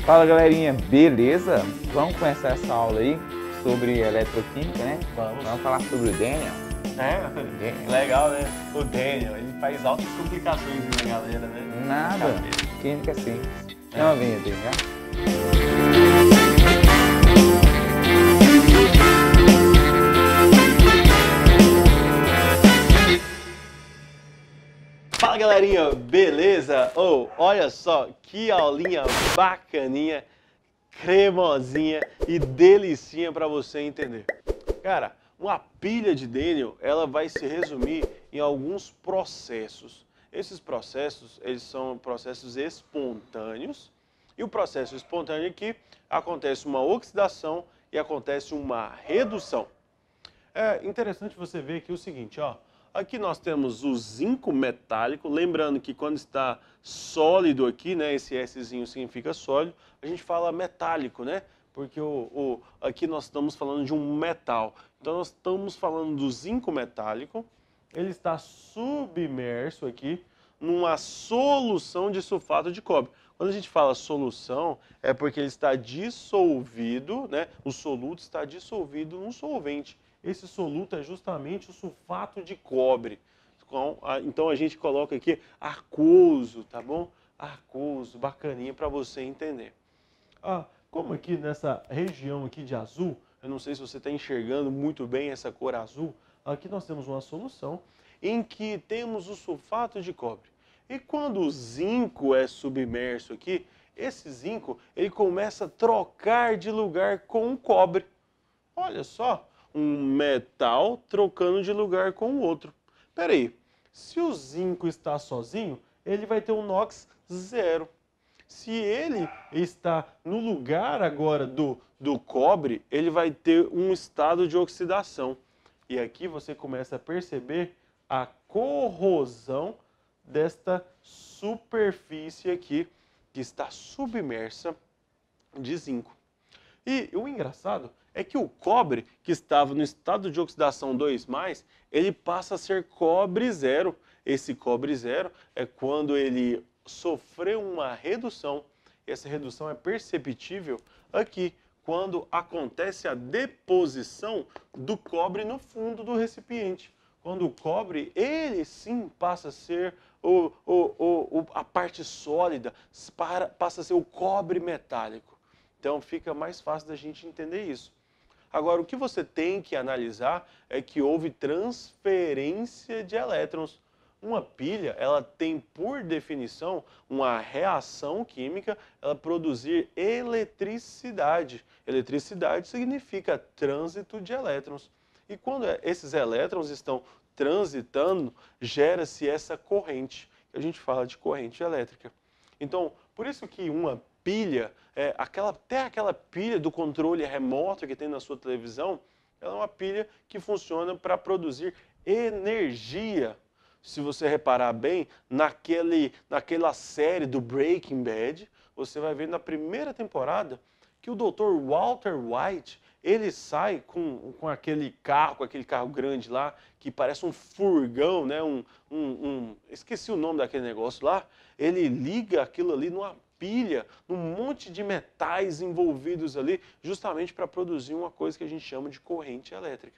Fala galerinha, beleza? Vamos começar essa aula aí sobre eletroquímica, né? Vamos falar sobre o Daniel. Legal, né? O Daniel, ele faz altas complicações na galera, né? Nada, química simples. Não venha dele, já. Fala galerinha, beleza? Olha só que aulinha bacaninha, cremosinha e delicinha para você entender. Cara, uma pilha de Daniel, ela vai se resumir em alguns processos. Esses processos, eles são processos espontâneos. E o processo espontâneo aqui acontece uma oxidação e acontece uma redução. É interessante você ver aqui o seguinte, ó. Aqui nós temos o zinco metálico, lembrando que quando está sólido aqui, né, esse Szinho significa sólido, a gente fala metálico, né? Porque aqui nós estamos falando de um metal. Então nós estamos falando do zinco metálico, ele está submerso aqui numa solução de sulfato de cobre. Quando a gente fala solução, é porque ele está dissolvido, né? O soluto está dissolvido num solvente. Esse soluto é justamente o sulfato de cobre. Então a gente coloca aqui aquoso, tá bom? Aquoso, bacaninha para você entender. Como aqui nessa região aqui de azul, eu não sei se você está enxergando muito bem essa cor azul, aqui nós temos uma solução em que temos o sulfato de cobre. E quando o zinco é submerso aqui, esse zinco ele começa a trocar de lugar com o cobre. Olha só, um metal trocando de lugar com o outro. Espera aí, se o zinco está sozinho, ele vai ter um NOx zero. Se ele está no lugar agora do cobre, ele vai ter um estado de oxidação. E aqui você começa a perceber a corrosão desta superfície aqui, que está submersa de zinco. E o engraçado é que o cobre, que estava no estado de oxidação 2+, ele passa a ser cobre zero. Esse cobre zero é quando ele sofreu uma redução. E essa redução é perceptível aqui, quando acontece a deposição do cobre no fundo do recipiente. Quando o cobre, ele sim passa a ser a parte sólida, passa a ser o cobre metálico. Então fica mais fácil da gente entender isso. Agora, o que você tem que analisar é que houve transferência de elétrons. Uma pilha, ela tem por definição uma reação química, ela produzir eletricidade. Eletricidade significa trânsito de elétrons. E quando esses elétrons estão transitando, gera-se essa corrente, que a gente fala de corrente elétrica. Então, por isso que uma pilha, até aquela pilha do controle remoto que tem na sua televisão, ela é uma pilha que funciona para produzir energia. Se você reparar bem, naquela série do Breaking Bad, você vai ver na primeira temporada que o Dr. Walter White, ele sai com aquele carro grande lá, que parece um furgão, né? Esqueci o nome daquele negócio lá. Ele liga aquilo ali numa pilha, num monte de metais envolvidos ali, justamente para produzir uma coisa que a gente chama de corrente elétrica.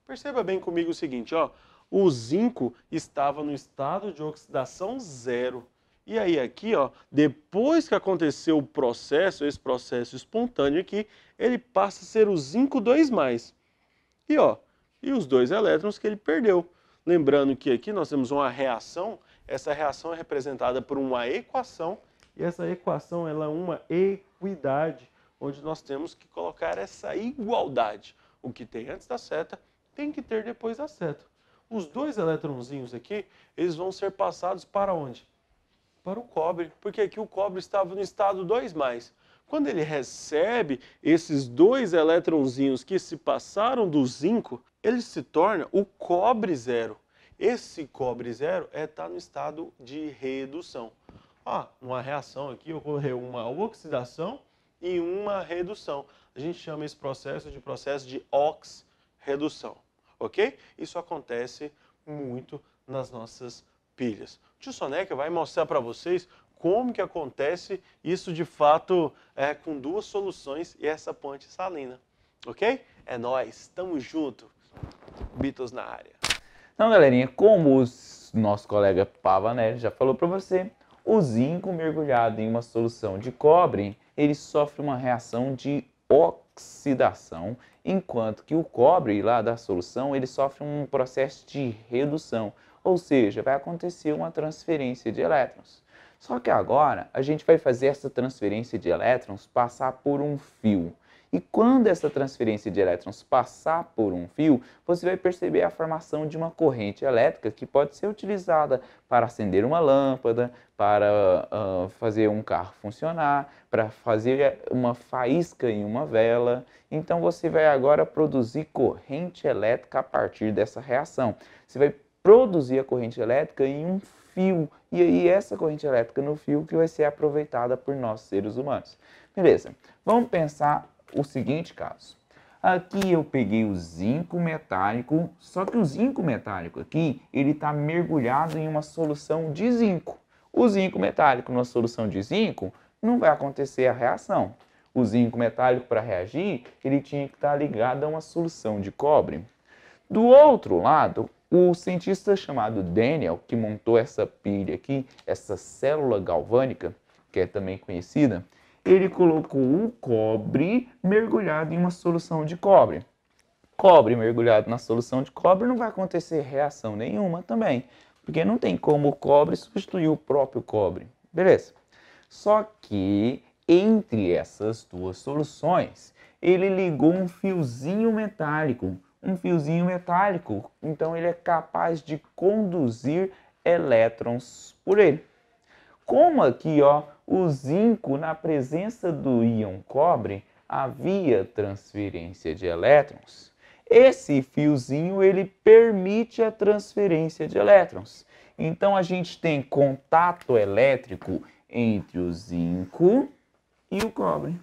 Perceba bem comigo o seguinte, ó. O zinco estava no estado de oxidação zero. E aí aqui, ó, depois que aconteceu o processo, esse processo espontâneo aqui, ele passa a ser o zinco 2+. E os 2 elétrons que ele perdeu. Lembrando que aqui nós temos uma reação, essa reação é representada por uma equação, e essa equação ela é uma equidade, onde nós temos que colocar essa igualdade. O que tem antes da seta tem que ter depois da seta. Os 2 eletronzinhos aqui, eles vão ser passados para onde? Para o cobre, porque aqui o cobre estava no estado 2+. Quando ele recebe esses 2 eletronzinhos que se passaram do zinco, ele se torna o cobre zero. Esse cobre zero está no estado de redução. Uma reação aqui ocorreu uma oxidação e uma redução. A gente chama esse processo de oxredução. Ok? Isso acontece muito nas nossas pilhas. O tio Soneca vai mostrar para vocês como que acontece isso de fato com duas soluções e essa ponte salina. Ok? É nóis, tamo junto. Beatles na área. Então, galerinha, como o nosso colega Pavanelli já falou para você, o zinco mergulhado em uma solução de cobre, ele sofre uma reação de oxidação, enquanto que o cobre lá da solução, ele sofre um processo de redução, ou seja, vai acontecer uma transferência de elétrons. Só que agora a gente vai fazer essa transferência de elétrons passar por um fio. E quando essa transferência de elétrons passar por um fio, você vai perceber a formação de uma corrente elétrica que pode ser utilizada para acender uma lâmpada, para fazer um carro funcionar, para fazer uma faísca em uma vela. Então você vai agora produzir corrente elétrica a partir dessa reação. Você vai produzir a corrente elétrica em um fio. E aí essa corrente elétrica no fio que vai ser aproveitada por nós seres humanos. Beleza, vamos pensar o seguinte caso. Aqui eu peguei o zinco metálico, só que o zinco metálico aqui, ele está mergulhado em uma solução de zinco. O zinco metálico numa solução de zinco, não vai acontecer a reação. O zinco metálico, para reagir, ele tinha que estar ligado a uma solução de cobre. Do outro lado, o cientista chamado Daniel, que montou essa pilha aqui, essa célula galvânica, que é também conhecida, ele colocou o cobre mergulhado em uma solução de cobre. Cobre mergulhado na solução de cobre não vai acontecer reação nenhuma também, porque não tem como o cobre substituir o próprio cobre. Beleza? Só que entre essas duas soluções, ele ligou um fiozinho metálico. Então ele é capaz de conduzir elétrons por ele. Como aqui, ó, o zinco, na presença do íon cobre, havia transferência de elétrons, esse fiozinho ele permite a transferência de elétrons. Então a gente tem contato elétrico entre o zinco e o cobre.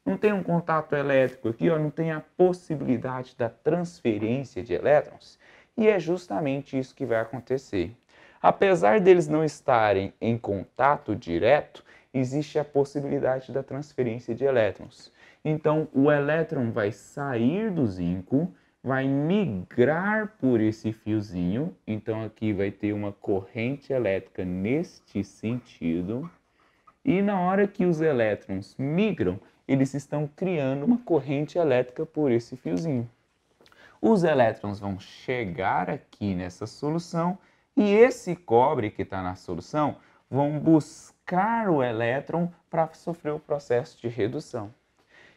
Não tem um contato elétrico aqui, ó, não tem a possibilidade da transferência de elétrons. E é justamente isso que vai acontecer. Apesar deles não estarem em contato direto, existe a possibilidade da transferência de elétrons. Então, o elétron vai sair do zinco, vai migrar por esse fiozinho. Então, aqui vai ter uma corrente elétrica neste sentido. E na hora que os elétrons migram, eles estão criando uma corrente elétrica por esse fiozinho. Os elétrons vão chegar aqui nessa solução e esse cobre que está na solução vão buscar o elétron para sofrer o processo de redução.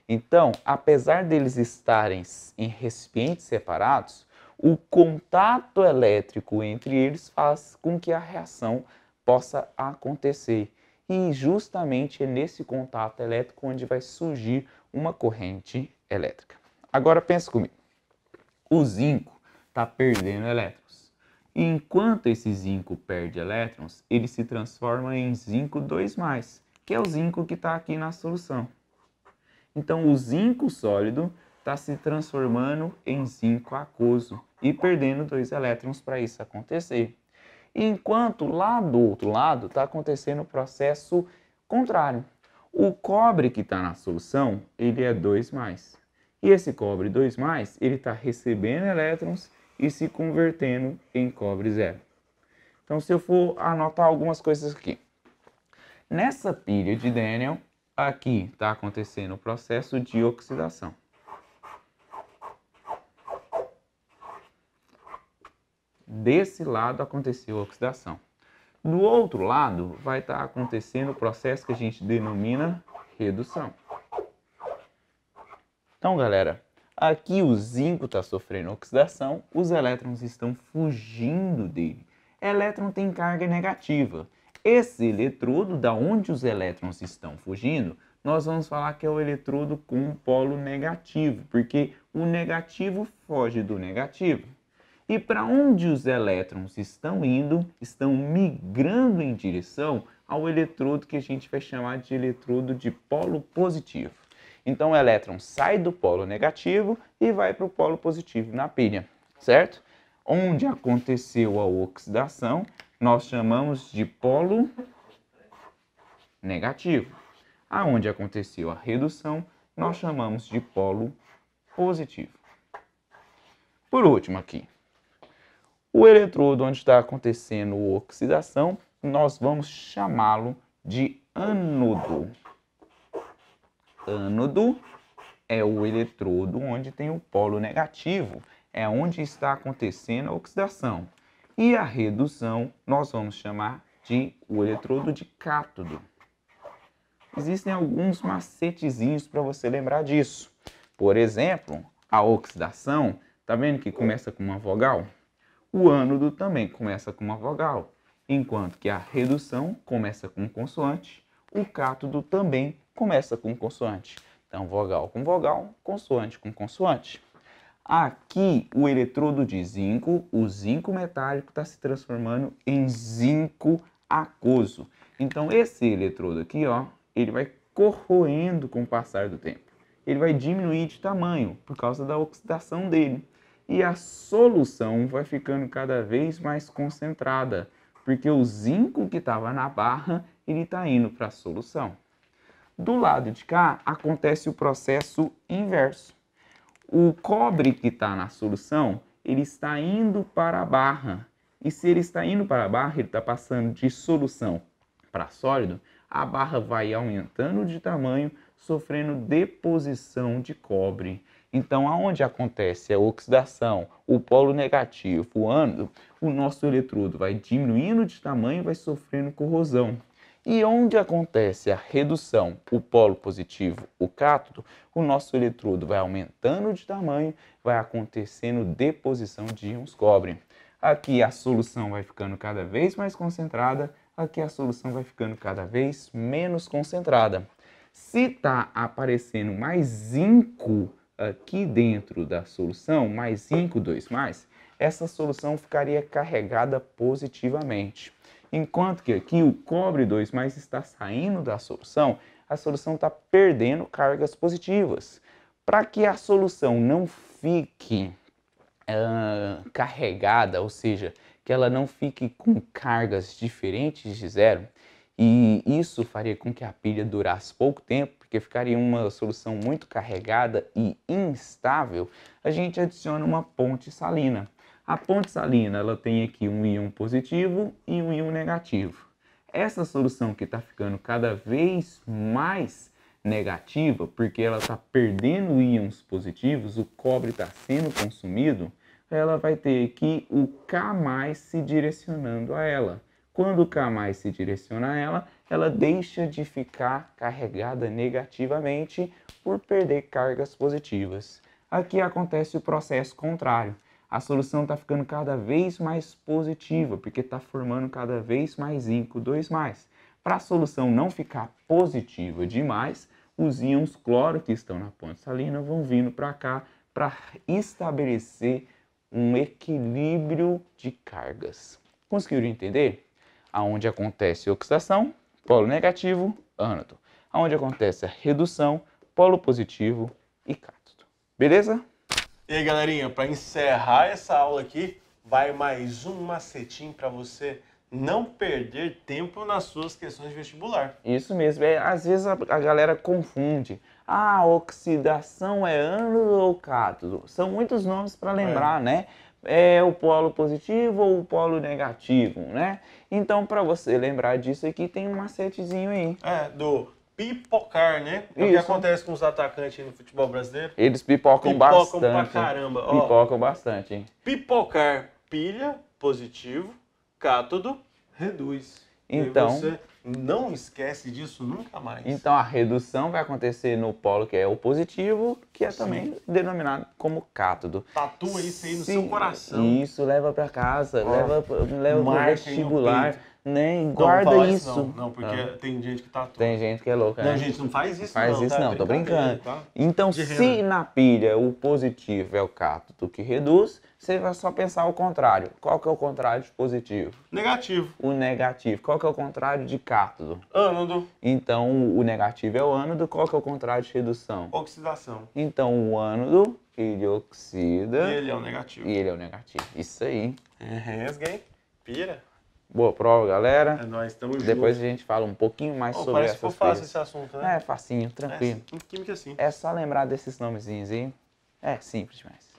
Então, apesar deles estarem em recipientes separados, o contato elétrico entre eles faz com que a reação possa acontecer. E justamente é nesse contato elétrico onde vai surgir uma corrente elétrica. Agora pensa comigo. O zinco está perdendo elétrons. E enquanto esse zinco perde elétrons, ele se transforma em zinco 2+, que é o zinco que está aqui na solução. Então o zinco sólido está se transformando em zinco aquoso e perdendo 2 elétrons para isso acontecer. Enquanto lá do outro lado está acontecendo o processo contrário. O cobre que está na solução, ele é 2+. E esse cobre 2+, ele está recebendo elétrons e se convertendo em cobre 0. Então, se eu for anotar algumas coisas aqui. Nessa pilha de Daniel, aqui está acontecendo o processo de oxidação. Desse lado aconteceu a oxidação. Do outro lado vai estar acontecendo o processo que a gente denomina redução. Então, galera, aqui o zinco está sofrendo oxidação, os elétrons estão fugindo dele. Elétron tem carga negativa. Esse eletrodo, da onde os elétrons estão fugindo, nós vamos falar que é o eletrodo com polo negativo, porque o negativo foge do negativo. E para onde os elétrons estão indo, estão migrando em direção ao eletrodo que a gente vai chamar de eletrodo de polo positivo. Então o elétron sai do polo negativo e vai para o polo positivo na pilha, certo? Onde aconteceu a oxidação, nós chamamos de polo negativo. Aonde aconteceu a redução, nós chamamos de polo positivo. Por último aqui, o eletrodo onde está acontecendo a oxidação, nós vamos chamá-lo de ânodo. Ânodo é o eletrodo onde tem o polo negativo, é onde está acontecendo a oxidação. E a redução nós vamos chamar de o eletrodo de cátodo. Existem alguns macetezinhos para você lembrar disso. Por exemplo, a oxidação, tá vendo que começa com uma vogal? O ânodo também começa com uma vogal, enquanto que a redução começa com consoante, o cátodo também começa com consoante. Então, vogal com vogal, consoante com consoante. Aqui, o eletrodo de zinco, o zinco metálico está se transformando em zinco aquoso. Então, esse eletrodo aqui, ó, ele vai corroendo com o passar do tempo. Ele vai diminuir de tamanho por causa da oxidação dele. E a solução vai ficando cada vez mais concentrada, porque o zinco que estava na barra, ele está indo para a solução. Do lado de cá, acontece o processo inverso. O cobre que está na solução, ele está indo para a barra. E se ele está indo para a barra, ele está passando de solução para sólido, a barra vai aumentando de tamanho, sofrendo deposição de cobre. Então, aonde acontece a oxidação, o polo negativo, o ânodo, o nosso eletrodo vai diminuindo de tamanho, vai sofrendo corrosão. E onde acontece a redução, o polo positivo, o cátodo, o nosso eletrodo vai aumentando de tamanho, vai acontecendo deposição de íons cobre. Aqui a solução vai ficando cada vez mais concentrada, aqui a solução vai ficando cada vez menos concentrada. Se está aparecendo mais zinco aqui dentro da solução, mais zinco 2+, essa solução ficaria carregada positivamente. Enquanto que aqui o cobre 2+ está saindo da solução, a solução está perdendo cargas positivas. Para que a solução não fique carregada, ou seja, que ela não fique com cargas diferentes de zero, e isso faria com que a pilha durasse pouco tempo, porque ficaria uma solução muito carregada e instável, a gente adiciona uma ponte salina. A ponte salina ela tem aqui um íon positivo e um íon negativo. Essa solução que está ficando cada vez mais negativa, porque ela está perdendo íons positivos, o cobre está sendo consumido, ela vai ter aqui o K+ se direcionando a ela. Quando o K+ se direciona a ela, ela deixa de ficar carregada negativamente por perder cargas positivas. Aqui acontece o processo contrário. A solução está ficando cada vez mais positiva, porque está formando cada vez mais zinco 2+. Para a solução não ficar positiva demais, os íons cloro que estão na ponte salina vão vindo para cá para estabelecer um equilíbrio de cargas. Conseguiram entender? Aonde acontece a oxidação, polo negativo, ânodo. Aonde acontece a redução, polo positivo e cátodo. Beleza? E aí, galerinha, para encerrar essa aula aqui, vai mais um macetinho para você não perder tempo nas suas questões de vestibular. Isso mesmo. Às vezes a galera confunde. Ah, oxidação é ânodo ou cátodo? São muitos nomes para lembrar, né? É o polo positivo ou o polo negativo, né? Então, para você lembrar disso aqui, tem um macetezinho aí. Do pipocar, né? É o que acontece com os atacantes no futebol brasileiro. Eles pipocam bastante. Pipocam pra caramba. Pipocam bastante, hein? Pipocar, pilha, positivo, cátodo, reduz. Então, e você não esquece disso nunca mais. Então a redução vai acontecer no polo que é o positivo, que é também denominado como cátodo. Tatua isso aí no seu coração. Isso, leva para casa, leva pro vestibular, né? Não, guarda isso. Não, porque tem gente que tatua. Tem gente que é louca, Não, né? gente, não faz isso Faz não. isso não, tô brincando. Tá? Então, se na pilha o positivo é o cátodo que reduz, você vai só pensar o contrário. Qual que é o contrário de positivo? Negativo. O negativo. Qual que é o contrário de cátodo? Ânodo. Então, o negativo é o ânodo. Qual que é o contrário de redução? Oxidação. Então, o ânodo, ele oxida. E ele é o negativo. E ele é o negativo. Isso aí. Resguei. Pira. Boa prova, galera. É nóis, tamo junto. Depois a gente fala um pouquinho mais sobre parece essas que ficou fácil coisas. esse assunto, né? É facinho, tranquilo. Química sim. É só lembrar desses nomezinhos aí. É simples demais.